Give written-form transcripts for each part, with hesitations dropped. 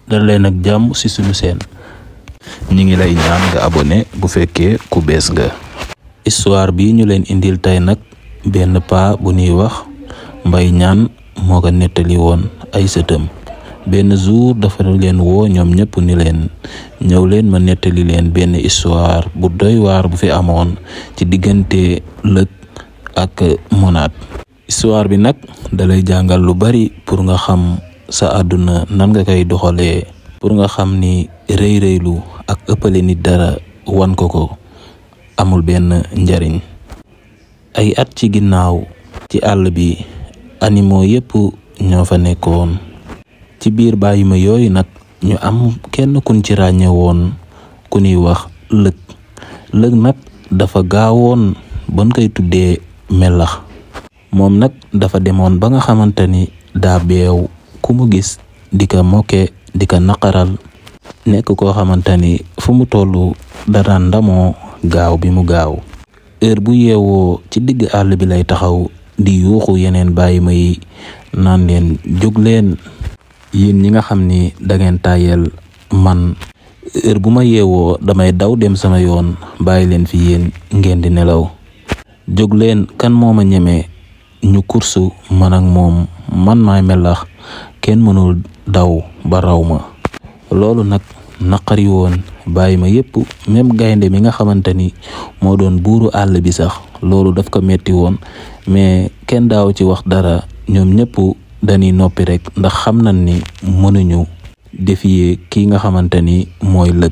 dal leen ak jàmm ci suñu seen. ñi ngi lay ñaan nga abonné bu fekkee ku bees nga. histoire bi ñu leen indil tey nag benn paa bu ñuy wax Mbay Ñaan moo ko nettali woon ay sëtam. benn jour dafa leen woo ñoom ñëpp ni leen ñëw leen ma nettali leen benn histoire bu doy waar bu fi amoon ci diggante lëg ak monaat. histoire bi nag dalay jàngal lu bari pour nga xam sa àdduna nan nga koy doxalee, pour nga xam ni rëy-rëylu ak ëppale nit dara wan ko amul benn njariñ. ay at ci ginnaaw ci àll bi animaux yépp ñoo fa nekkoon. ci biir bàyyi ma yooyu nag ñu am kenn kun ci ràññe woon ku ñuy wax lëg. lëg nag dafa gaawoon ban koy tuddee melax. moom nag dafa demoon ba nga xamante ni daa beew ku mu gis di ko mokke di ko naqaral, nekk koo xamante ni fu mu tollu daraan ndamoo gaaw bi mu gaaw. heure bu yeewoo ci digg àll bi lay taxaw di yuuxu yeneen bàyyi ma yi naan leen jóg leen yéen ñi nga xam ni dangeen tàyyel, man heure bu ma yeewoo damay daw dem sama yoon, bàyyi leen fi yéen ngeen di nelaw. jóg leen, kan moo ma ñeme ñu kursu man ak moom, man maay melax, kenn mënul daw ba raw ma. loolu nag naqari woon bàyyi ma yépp, même gaynde mi nga xamante ni moo doon buuru àll bi sax loolu daf ko metti woon, mais kenn daaw ci wax dara. ñoom ñëpp dañuy noppi rek ndax xam nañ ni mënuñu défier kii nga xamante ni mooy lëg.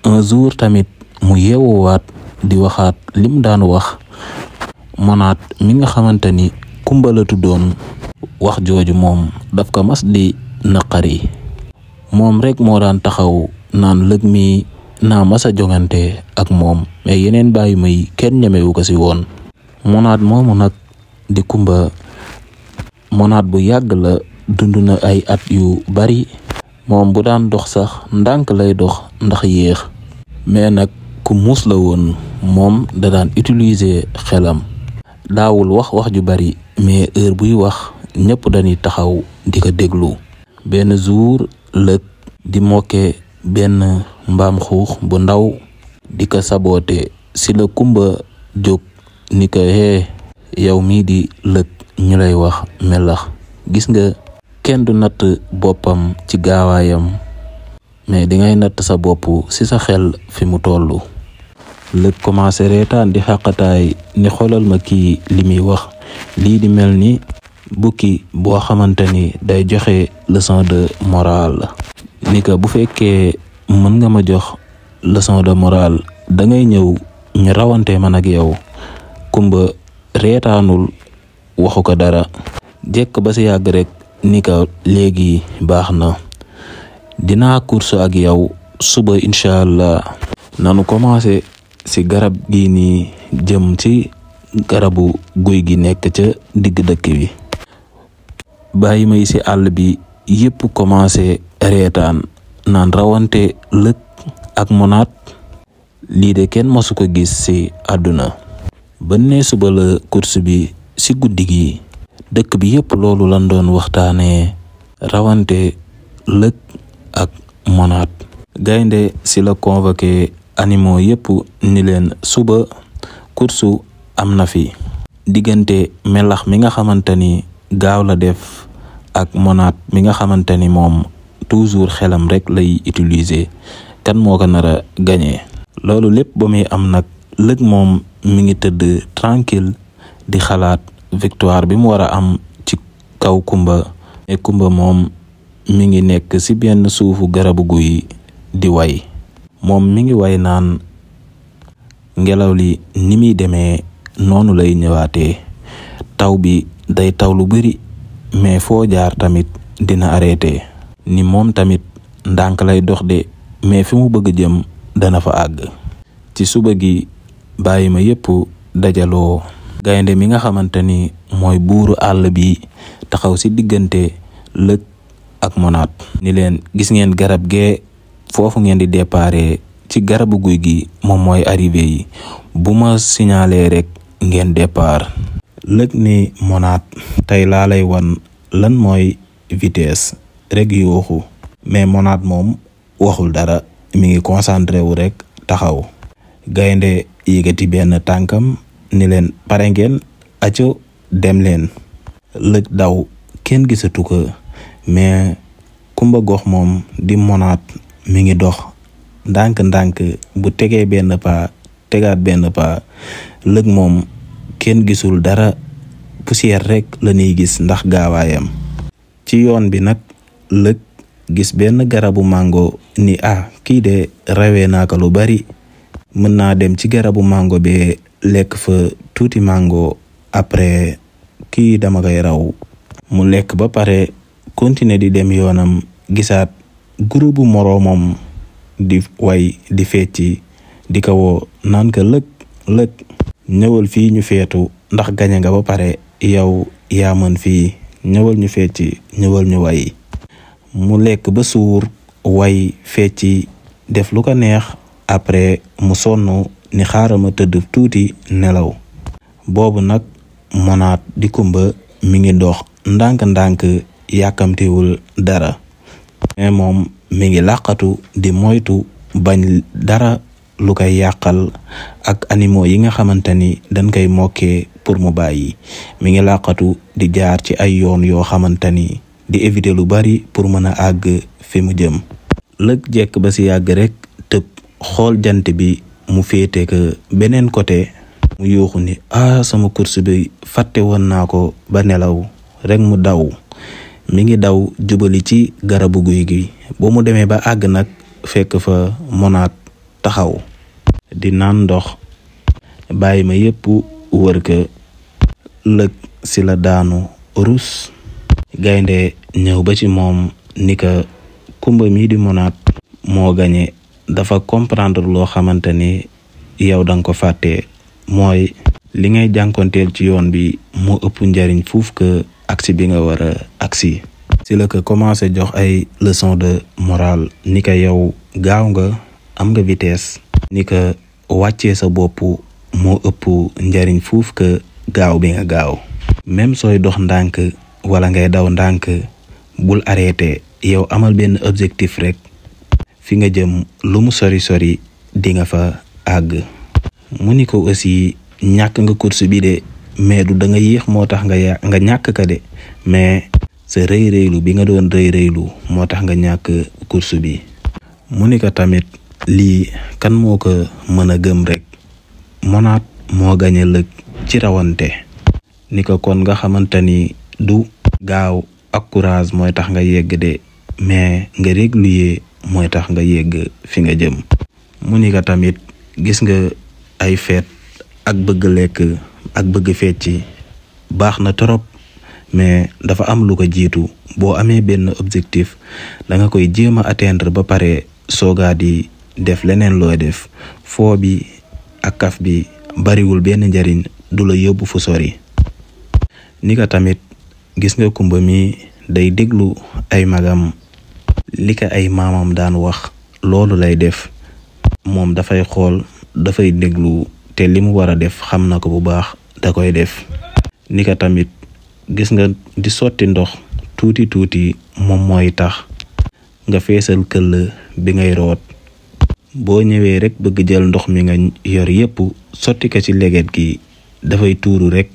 un jour tamit mu yeewuwaat di waxaat lim daan wax monaat mi nga xamante ni kumba la tuddoon. wax jooju moom daf ko mas di naqari. moom rek moo daan taxaw naan lëg mi naa masa jongante ak moom, mais yeneen bàyyi may kenn ñemewu ko ci woon. monaat moomu nag di kumba, monaat bu yàgg la, dund na ay at yu bari. moom bu daan dox sax ndànk lay dox ndax yéex, mais nag ku muus la woon. moom da daan utiliser xelam, daawul wax ju bari, mais heure buy wax ñëpp dañuy taxaw di ko déglu. benn jour lëg di mokke benn mbaam xuux bu ndaw di ko saboote, si la kumba jóg ni ko yow mii di lëg ñu lay wax melax, gis nga kenn du natt boppam ci gaawaayam, mais dingay natt sa bopp ci sa xel fi mu tollu. lëg commencé reetaan di xàqataay ni xoolal ma kii li muy wax, lii di mel ni bukki boo xamante ni day joxe leçon de morale. ni ko bu fekkee mën nga ma jox leçon de morale dangay ñëw ñu rawante man ak yow. kumba reetaanul, waxu ko dara, jekk ba ci yàgg rek ni ko léegi baax na, dinaa course ak yow suba incha allah. nanu commencé ci garab gi ni jëm ci garabu guy gi nekk ca digg dëkk bi. bàyyi may ci àll bi yépp commencé reetaan naan rawante lëg ak monaat, lii de kenn masu ko gis ci àdduna. ba ne suba la course bi ci guddi gi, dëkk bi yépp loolu lan doon waxtaanee, rawante lëg ak monaat. gaynde ci la convoqué animaux yépp ni leen suba course am na fi diggante melax mi nga xamante ni gaaw la def ak monaat mi nga xamante ni moom toujours xelam rek lay utiliser, kan moo ko nar a gagné. loolu lépp ba muy am nag lëg moom mi ngi tëdd tranquille di xalaat victoire bi mu war a am ci kaw kumba. mais kumba moom mi ngi nekk ci benn suufu garabu guy di way. moom mi ngi way naan ngelaw li ni muy demee noonu lay ñëwaatee, taw bi day taw lu bari, mais foo jaar tamit dina arrêté. ni moom tamit ndànk lay dox de, mais fi mu bëgg jëm dana fa àgg. ci suba gi bàyyi ma yépp dajaloo. gaynde mi nga xamante ni mooy buuru àll bi taxaw ci diggante lëg ak monaat ni leen gis ngeen garab gee, foofu ngeen di déparé ci garabu guy gi moom mooy arrivé yi, bu ma signalé rek ngeen départ. lëg ni monaat tey laa lay wan lan mooy vitesse rek yuuxu. mais Monad moom waxul dara, mi ngi concentré wu rek taxaw. Gaynde yëgati benn tànkam ni leen pare ngeen, aco dem leen. Lëg daw kenn gisatu ko, mais Kumba Gox moom di Monad mi ngi dox ndànk-ndànk, bu tegee benn pas tegaat benn pas. Lëg moom kenn gisul dara, poussière rek la ñuy gis ndax gaawaayam. Ci yoon bi nag lëg gis benn garabu mango ni kii de rawee naa ko lu bari, mën naa dem ci garabu mango bi lekk fa tuuti mango, après kii dama koy raw. Mu lekk ba pare continuer di dem yoonam, gisaat groupe moroomam di way di fecci, di ko woo naan ko lëg ñëwal fii ñu feetu ndax gañe nga ba pare, yow yaa mën fii, ñëwal ñu fecci, ñëwal ñu way. mu lekk ba suur, way fecci, def lu ko neex, après mu sonn ni xaaral ma tëdd tuuti nelaw. boobu nag Monad di Kumba mi ngi dox ndànk-ndànk, yàkkamtiwul dara, mais moom mi ngi làqatu di moytu bañ dara lu koy yàqal ak animaux yi nga xamante ni dañ koy mokkee pour mu bàyyi. mi ngi làqatu di jaar ci ay yoon yoo xamante ni di éviter lu bari pour mën a àgg fi mu jëm. Lëg jekk ba si yàgg rek tëb xool jant bi mu féete ko beneen côté, mu yuuxu ni sama course bi fàtte woon naa ko ba nelaw rek. mu daw, mi ngi daw jubali ci garabu guy gi. ba mu demee ba àgg nag fekk fa Monad taxaw di naan ndox, bàyyi ma yépp wër ko. Lëg si la daanu rus. Gaynde ñëw ba ci moom ni ko Kumba mii di Monad moo gañe, dafa comprendre loo xamante ni yow danga ko fàtte, mooy li ngay jànkonteel ci yoon bi moo ëpp njariñ fuuf que aksi bi nga war a aksi. si la ko commencé jox ay leçon de morale, ni ko yow gaaw nga, am nga vitesse, ni ko wàccee sa bopp moo ëpp njariñ fuuf que gaaw bi nga gaaw. même sooy dox ndànk wala ngay daw ndànk, bul arrêté, yow amal benn objectif rek, fi nga jëm lu mu sori sori di nga fa àgg. mu ni ko aussi ñàkk nga course bi de, mais du da nga yéex moo tax nga ñàkk ka de, mais sa rëy rëylu bi nga doon rëy rëylu moo tax nga ñàkk course bi. mu ni ko tamit lii kan moo ko mën a gëm rek, Monad moo gañe Lëg ci rawante. ni ko kon nga xamante ni du gaaw ak courage mooy tax nga yegg de, mais nga régulier mooy tax nga yegg fi nga jëm. mu ni ko tamit gis nga ay feet ak bëgg lekk ak bëgg fecci baax na trop, mais dafa am lu ko jiitu. boo amee benn objectif da nga koy jéem a atteindre ba pare soogaa di def leneen looy def. foo bi ak kaf bi bariwul benn njariñ, du la yóbbu fu sori. ni ko tamit gis nga Kumba mi day déglu ay magam, li ko ay maamam daan wax loolu lay def. moom dafay xool, dafay déglu, te li mu war a def xam na ko bu baax, da koy def. ni ko tamit gis nga di sotti ndox tuuti tuuti moom mooy tax nga feesal këll bi ngay root. boo ñëwee rek bëgg jël ndox mi nga yor yépp sotti ko ci leget gi, dafay tuuru rek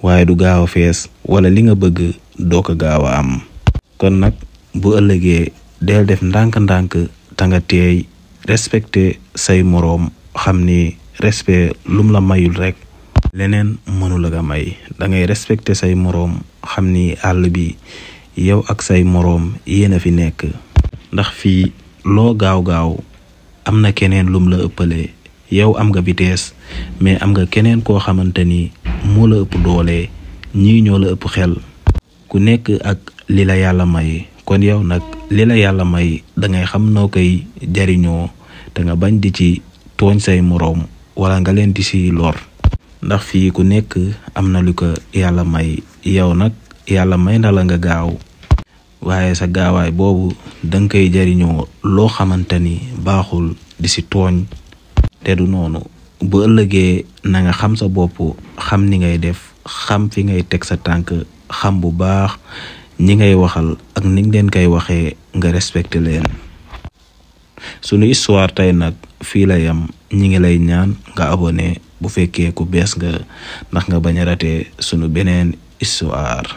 waaye du gaaw a fees, wala li nga bëgg doo ko gaaw a am. kon nag bu ëllëgee del def ndànk-ndànk ta nga teey, respecté say moroom, xam ni respect lum la mayul rek leneen mënu la nga may. da ngay respecté say moroom, xam ni àll bi yow ak say moroom yéen a fi nekk, ndax fii loo gaaw-gaaw am na keneen lum la ëppale. yow am nga vitesse, mais am nga keneen koo xamante ni moo la ëpp doole, ñii ñoo la ëpp xel. ku nekk ak li la yàlla may, kon yow nag li la yàlla may dangay xam noo koy jariñoo, te nga bañ di ci tooñ say moroom wala nga leen di ci lor. ndax fii ku nekk am na lu ko yàlla may. yow nag yàlla may na la nga gaaw, waaye sa gaawaay boobu danga koy jariñoo loo xamante ni baaxul di ci tooñ, te du noonu. bu ëllëgee na nga xam sa bopp, xam ni ngay def, xam fi ngay teg sa tànk, xam bu baax ñi ngay waxal ak ni nga leen koy waxee nga respecté leen. sunu histoire tey nag fii la yam, ñi ngi lay ñaan nga abonné bu fekkee ku bees nga ndax nga bañ a raté sunu beneen histoire.